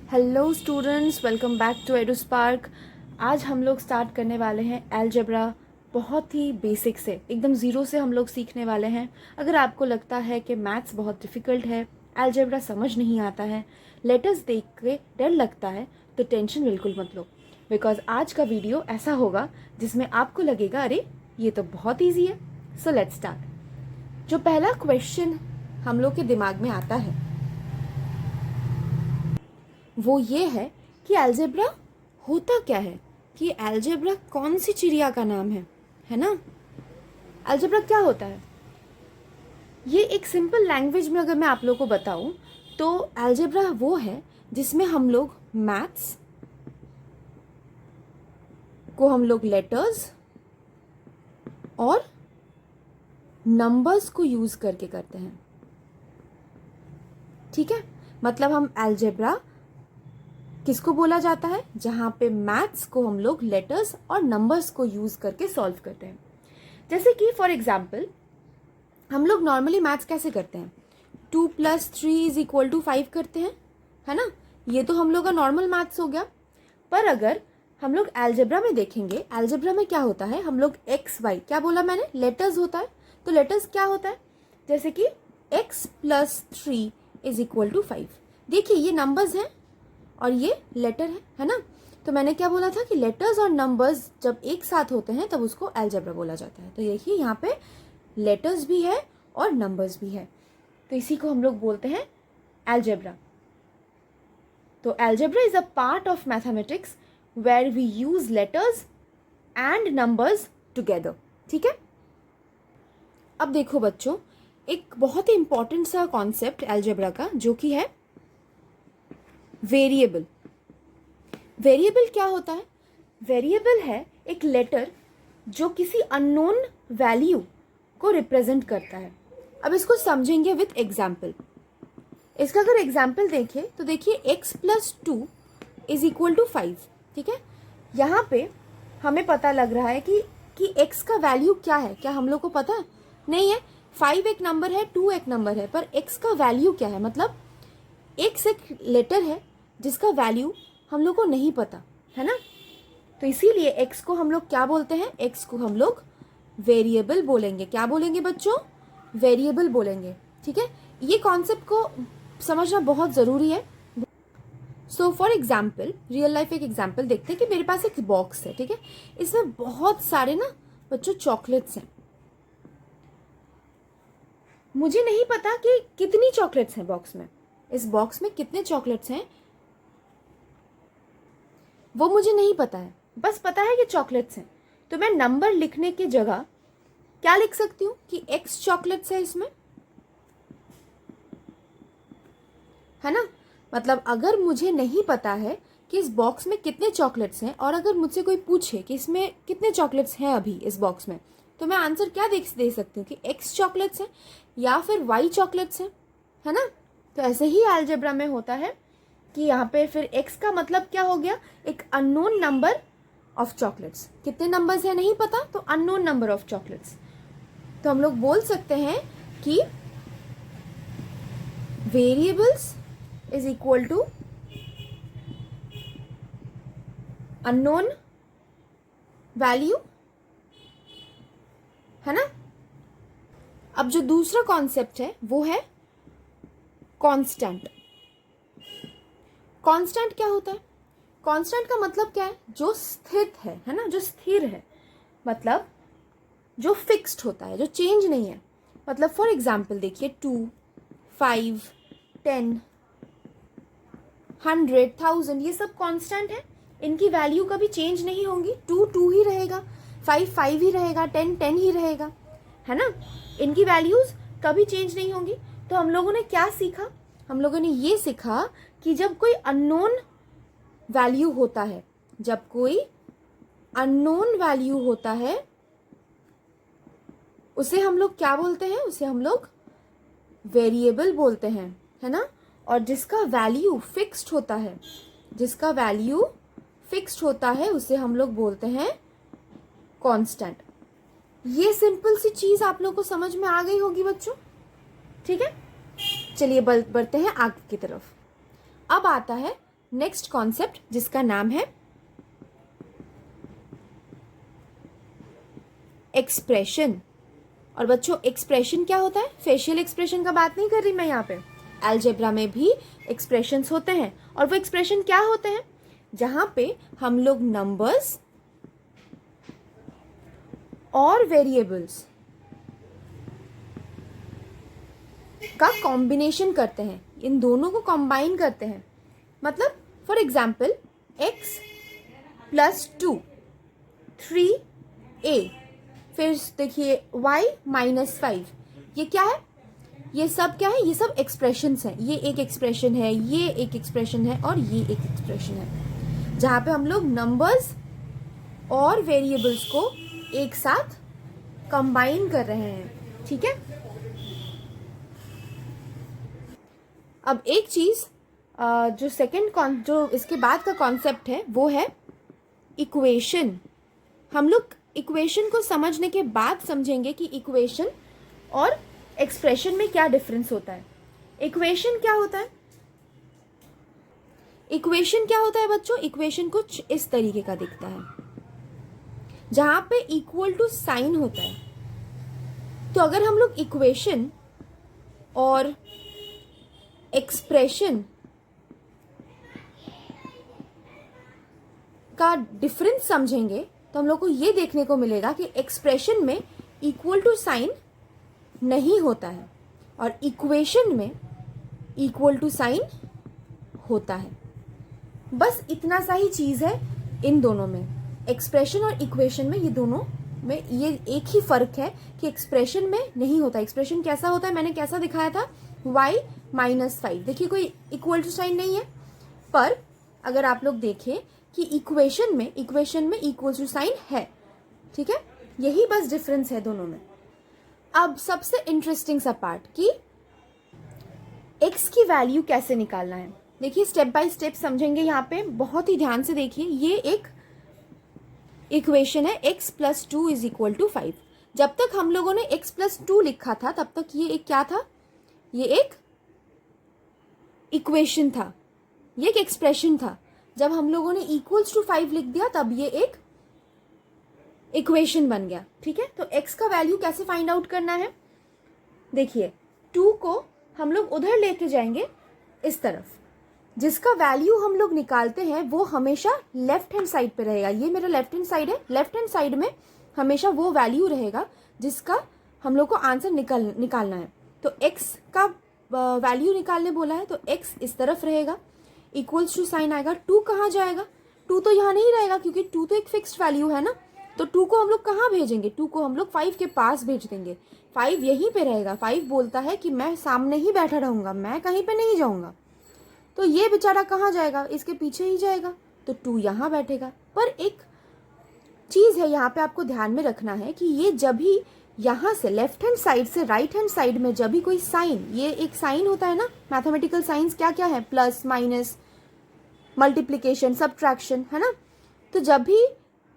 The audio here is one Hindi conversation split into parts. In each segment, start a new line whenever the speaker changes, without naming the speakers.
Hello students, welcome back to Eduspark. आज हम लोग स्टार्ट करने वाले हैं अलजेब्रा। बहुत ही बेसिक से, एकदम ज़ीरो से हम लोग सीखने वाले हैं। अगर आपको लगता है कि मैथ्स बहुत डिफ़िकल्ट है, अलजेब्रा समझ नहीं आता है, लेटर्स देख के डर लगता है, तो टेंशन बिल्कुल मत लो। बिकॉज आज का वीडियो ऐसा होगा जिसमें आपको लगेगा अरे ये तो बहुत ईजी है। So let's start. जो पहला क्वेश्चन हम लोग के दिमाग में आता है वो ये है कि अलजेब्रा होता क्या है, कि अलजेब्रा कौन सी चिड़िया का नाम है ना। अलजेब्रा क्या होता है? ये एक सिंपल लैंग्वेज में अगर मैं आप लोगों को बताऊं तो अलजेब्रा वो है जिसमें हम लोग मैथ्स को हम लोग लेटर्स और नंबर्स को यूज करके करते हैं। ठीक है, मतलब हम अलजेब्रा किसको बोला जाता है? जहां पे मैथ्स को हम लोग लेटर्स और नंबर्स को यूज करके सॉल्व करते हैं। जैसे कि फॉर एग्जाम्पल हम लोग नॉर्मली मैथ्स कैसे करते हैं? 2 + 3 = 5 करते हैं, है ना। ये तो हम लोग का नॉर्मल मैथ्स हो गया। पर अगर हम लोग अलजेब्रा में देखेंगे, अलजेब्रा में क्या होता है, हम लोग एक्स वाई, क्या बोला मैंने, लेटर्स होता है। तो लेटर्स क्या होता है? जैसे कि x + 3 = 5। देखिए ये नंबर्स हैं और ये लेटर है ना। तो मैंने क्या बोला था कि लेटर्स और नंबर्स जब एक साथ होते हैं तब उसको अलजेब्रा बोला जाता है। तो देखिए यहाँ पे लेटर्स भी है और नंबर्स भी है, तो इसी को हम लोग बोलते हैं अलजेब्रा। तो algebra is a part of mathematics where we use letters and numbers together. ठीक है, अब देखो बच्चों, एक बहुत ही इंपॉर्टेंट सा कॉन्सेप्ट अलजेब्रा का जो कि है वेरिएबल। वेरिएबल क्या होता है? वेरिएबल है एक लेटर जो किसी अननोन वैल्यू को रिप्रेजेंट करता है। अब इसको समझेंगे विथ एग्जाम्पल। इसका अगर एग्जाम्पल देखें तो देखिए x + 2 = 5। ठीक है, यहाँ पे हमें पता लग रहा है कि x का वैल्यू क्या है। क्या हम लोग को पता नहीं है? 5 एक नंबर है, 2 एक नंबर है, पर x का वैल्यू क्या है? मतलब x एक लेटर है जिसका वैल्यू हम लोग को नहीं पता है ना। तो इसीलिए x को हम लोग क्या बोलते हैं? x को हम लोग वेरिएबल बोलेंगे। क्या बोलेंगे बच्चों? वेरिएबल बोलेंगे। ठीक है, ये कॉन्सेप्ट को समझना बहुत ज़रूरी है। So for example, real life एक एग्जाम्पल देखते हैं कि मेरे पास एक बॉक्स है। ठीक है, इसमें बहुत सारे ना बच्चों चॉकलेट्स हैं। मुझे नहीं पता कि कितनी चॉकलेट्स हैं बॉक्स में। इस बॉक्स में कितने चॉकलेट्स हैं वो मुझे नहीं पता है, बस पता है कि चॉकलेट्स हैं। तो मैं नंबर लिखने की जगह क्या लिख सकती हूँ कि x चॉकलेट्स है इसमें, है ना। मतलब अगर मुझे नहीं पता है कि इस बॉक्स में कितने चॉकलेट्स हैं और अगर मुझसे कोई पूछे कि इसमें कितने चॉकलेट्स हैं अभी इस बॉक्स में, तो मैं आंसर क्या दे सकती हूँ कि x चॉकलेट्स हैं या फिर y चॉकलेट्स हैं, है ना। तो ऐसे ही अलजेब्रा में होता है कि यहाँ पे फिर x का मतलब क्या हो गया? एक अननोन नंबर ऑफ चॉकलेट्स। कितने नंबर्स है नहीं पता, तो अननोन नंबर ऑफ चॉकलेट्स। तो हम लोग बोल सकते हैं कि variables is equal to unknown value, है ना। अब जो दूसरा कॉन्सेप्ट है वो है कांस्टेंट। कांस्टेंट क्या होता है? कांस्टेंट का मतलब क्या है? जो स्थित है ना, जो स्थिर है, मतलब जो फिक्स्ड होता है, जो चेंज नहीं है। मतलब फॉर एग्जाम्पल देखिए 2, 5, 10, 100, 1000, ये सब कांस्टेंट है। इनकी वैल्यू कभी चेंज नहीं होंगी। 2 2 ही रहेगा, 5 5 ही रहेगा, 10 10 ही रहेगा, है ना। इनकी वैल्यूज कभी चेंज नहीं होंगी। तो हम लोगों ने क्या सीखा? हम लोगों ने ये सीखा कि जब कोई अननोन वैल्यू होता है, जब कोई अननोन वैल्यू होता है उसे हम लोग क्या बोलते हैं? उसे हम लोग वेरिएबल बोलते हैं, है ना। और जिसका वैल्यू फिक्स्ड होता है, जिसका वैल्यू फिक्स्ड होता है उसे हम लोग बोलते हैं कांस्टेंट। ये सिंपल सी चीज आप लोग को समझ में आ गई होगी बच्चों। ठीक है, चलिए बढ़ते हैं आगे की तरफ। अब आता है नेक्स्ट कॉन्सेप्ट जिसका नाम है एक्सप्रेशन। और बच्चों एक्सप्रेशन क्या होता है? फेशियल एक्सप्रेशन का बात नहीं कर रही मैं यहाँ पे। अलजेब्रा में भी एक्सप्रेशंस होते हैं, और वो एक्सप्रेशन क्या होते हैं? जहाँ पे हम लोग नंबर्स और वेरिएबल्स का कॉम्बिनेशन करते हैं, इन दोनों को कंबाइन करते हैं। मतलब for example x plus 2 3a, फिर देखिए y माइनस 5, ये क्या है? ये सब क्या है? ये सब एक्सप्रेशंस हैं। ये एक एक्सप्रेशन है, ये एक एक्सप्रेशन है, और ये एक एक्सप्रेशन है, जहाँ पे हम लोग नंबर्स और वेरिएबल्स को एक साथ कंबाइन कर रहे हैं। ठीक है, अब एक चीज जो इसके बाद का कॉन्सेप्ट है वो है इक्वेशन। हम लोग इक्वेशन को समझने के बाद समझेंगे कि इक्वेशन और एक्सप्रेशन में क्या डिफरेंस होता है। इक्वेशन क्या होता है? इक्वेशन क्या होता है बच्चों? इक्वेशन कुछ इस तरीके का दिखता है, जहां पे इक्वल टू साइन होता है। तो अगर हम लोग इक्वेशन और एक्सप्रेशन का डिफरेंस समझेंगे तो हम लोग को ये देखने को मिलेगा कि एक्सप्रेशन में इक्वल टू साइन नहीं होता है और इक्वेशन में इक्वल टू साइन होता है। बस इतना सा ही चीज है इन दोनों में, एक्सप्रेशन और इक्वेशन में। ये दोनों में ये एक ही फर्क है कि एक्सप्रेशन में नहीं होता। एक्सप्रेशन कैसा होता है? मैंने कैसा दिखाया था? y minus 5। देखिए कोई इक्वल टू साइन नहीं है, पर अगर आप लोग देखें कि इक्वेशन में इक्वल टू साइन है। ठीक है, यही बस डिफरेंस है दोनों में। अब सबसे इंटरेस्टिंग सा पार्ट कि x की वैल्यू कैसे निकालना है। देखिए स्टेप बाय स्टेप समझेंगे यहाँ पे, बहुत ही ध्यान से देखिए। ये एक इक्वेशन है x plus 2 is equal to 5। जब तक हम लोगों ने x प्लस 2 लिखा था तब तक ये एक क्या था? ये एक इक्वेशन था, ये एक एक्सप्रेशन था। जब हम लोगों ने इक्वल्स टू 5 लिख दिया तब ये एक इक्वेशन बन गया। ठीक है, तो x का वैल्यू कैसे फाइंड आउट करना है? देखिए 2 को हम लोग उधर लेके जाएंगे इस तरफ, जिसका वैल्यू हम लोग निकालते हैं वो हमेशा लेफ्ट हैंड साइड पे रहेगा। ये मेरा लेफ्ट हैंड साइड है, लेफ्ट हैंड साइड में हमेशा वो वैल्यू रहेगा जिसका हम लोग को आंसर निकालना है। तो x का वैल्यू निकालने बोला है तो x इस तरफ रहेगा, इक्वल्स टू साइन आएगा। 2 कहाँ जाएगा? 2 तो यहाँ नहीं रहेगा क्योंकि 2 तो एक फिक्स्ड वैल्यू है ना। तो 2 को हम लोग कहाँ भेजेंगे? 2 को हम लोग 5 के पास भेज देंगे। 5 यहीं पे रहेगा। 5 बोलता है कि मैं सामने ही बैठा रहूंगा, मैं कहीं पे नहीं जाऊंगा। तो ये बेचारा कहाँ जाएगा? इसके पीछे ही जाएगा। तो 2 यहाँ बैठेगा। पर एक चीज है यहाँ पे आपको ध्यान में रखना है कि ये जब भी यहाँ से लेफ्ट हैंड साइड से राइट हैंड साइड में जब भी कोई साइन, ये एक साइन होता है ना, मैथमेटिकल साइंस क्या क्या है? प्लस, माइनस, मल्टीप्लिकेशन, सब्ट्रैक्शन, है ना। तो जब भी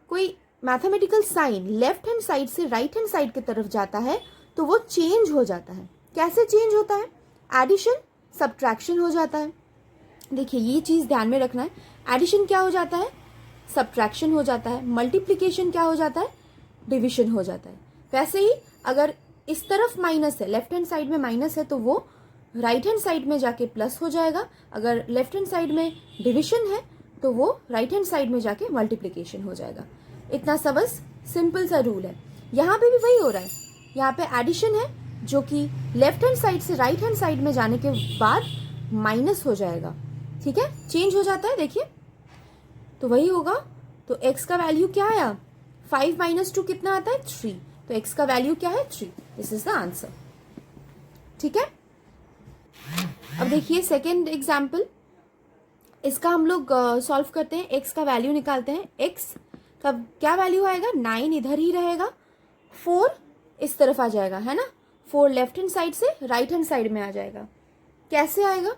कोई mathematical sign left hand side से राइट हैंड साइड की तरफ जाता है तो वो चेंज हो जाता है। कैसे चेंज होता है? एडिशन, सब्ट्रैक्शन हो जाता है। देखिए ये चीज ध्यान में रखना है। एडिशन क्या हो जाता है? सब्ट्रैक्शन हो जाता है। मल्टीप्लिकेशन क्या हो जाता है? डिविजन हो जाता है। वैसे ही अगर इस तरफ माइनस है, लेफ्ट हैंड साइड में माइनस है, तो वो राइट हैंड साइड में जाके प्लस हो जाएगा। अगर लेफ्ट हैंड साइड में डिविजन है तो वो राइट हैंड साइड में जाके मल्टीप्लिकेशन हो जाएगा। इतना सा बस सिंपल सा रूल है। यहाँ पे भी वही हो रहा है। यहाँ पे एडिशन है जो कि लेफ्ट हैंड साइड से राइट हैंड साइड में जाने के बाद माइनस हो जाएगा। ठीक है, चेंज हो जाता है। देखिए तो वही होगा। तो x का वैल्यू क्या आया? 5 माइनस 2 कितना आता है? 3। तो x का वैल्यू क्या है? 3। This is the answer. ठीक है, अब देखिए सेकेंड एग्जाम्पल, इसका हम लोग सॉल्व करते हैं। x का वैल्यू निकालते हैं। x का क्या वैल्यू आएगा? 9 इधर ही रहेगा, 4 इस तरफ आ जाएगा, है ना। 4 लेफ्ट हैंड साइड से राइट हैंड साइड में आ जाएगा। कैसे आएगा?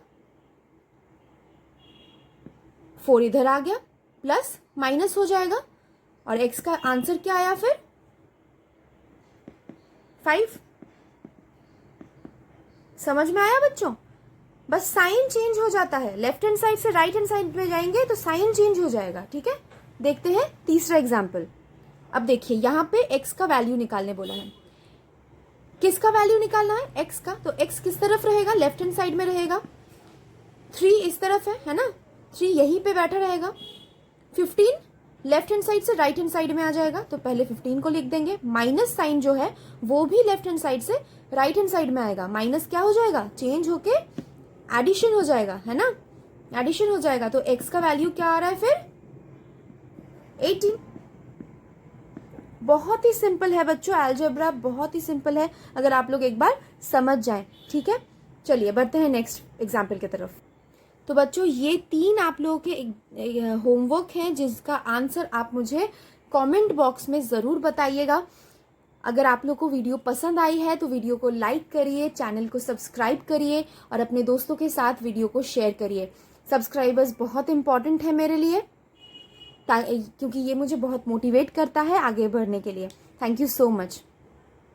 4 इधर आ गया, प्लस माइनस हो जाएगा, और x का आंसर क्या आया फिर? 5। समझ में आया बच्चों? बस साइन चेंज हो जाता है, लेफ्ट हैंड साइड से राइट हैंड साइड पे जाएंगे तो साइन चेंज हो जाएगा, ठीक है। देखते हैं तीसरा एग्जाम्पल। अब देखिए यहाँ पे x का वैल्यू निकालने बोला है। किसका वैल्यू निकालना है? x का। तो x किस तरफ रहेगा? लेफ्ट हैंड साइड में रहेगा। 3 इस तरफ है ना, 3 यहीं पे बैठा रहेगा। 15 लेफ्ट हैंड साइड से राइट हैंड साइड में आ जाएगा, तो पहले 15 को लिख देंगे। माइनस साइन जो है वो भी लेफ्ट हैंड साइड से राइट हैंड साइड में आएगा। माइनस क्या हो जाएगा? चेंज होके एडिशन हो जाएगा, है ना, एडिशन हो जाएगा। तो x का वैल्यू क्या आ रहा है फिर? 18। बहुत ही सिंपल है बच्चों, अलजेब्रा बहुत ही सिंपल है अगर आप लोग एक बार समझ जाएं, ठीक है। चलिए बढ़ते हैं नेक्स्ट एग्जाम्पल की तरफ। तो बच्चों ये 3 आप लोगों के होमवर्क हैं जिसका आंसर आप मुझे कमेंट बॉक्स में ज़रूर बताइएगा। अगर आप लोग को वीडियो पसंद आई है तो वीडियो को लाइक करिए, चैनल को सब्सक्राइब करिए और अपने दोस्तों के साथ वीडियो को शेयर करिए। सब्सक्राइबर्स बहुत इंपॉर्टेंट है मेरे लिए, क्योंकि ये मुझे बहुत मोटिवेट करता है आगे बढ़ने के लिए। Thank you so much.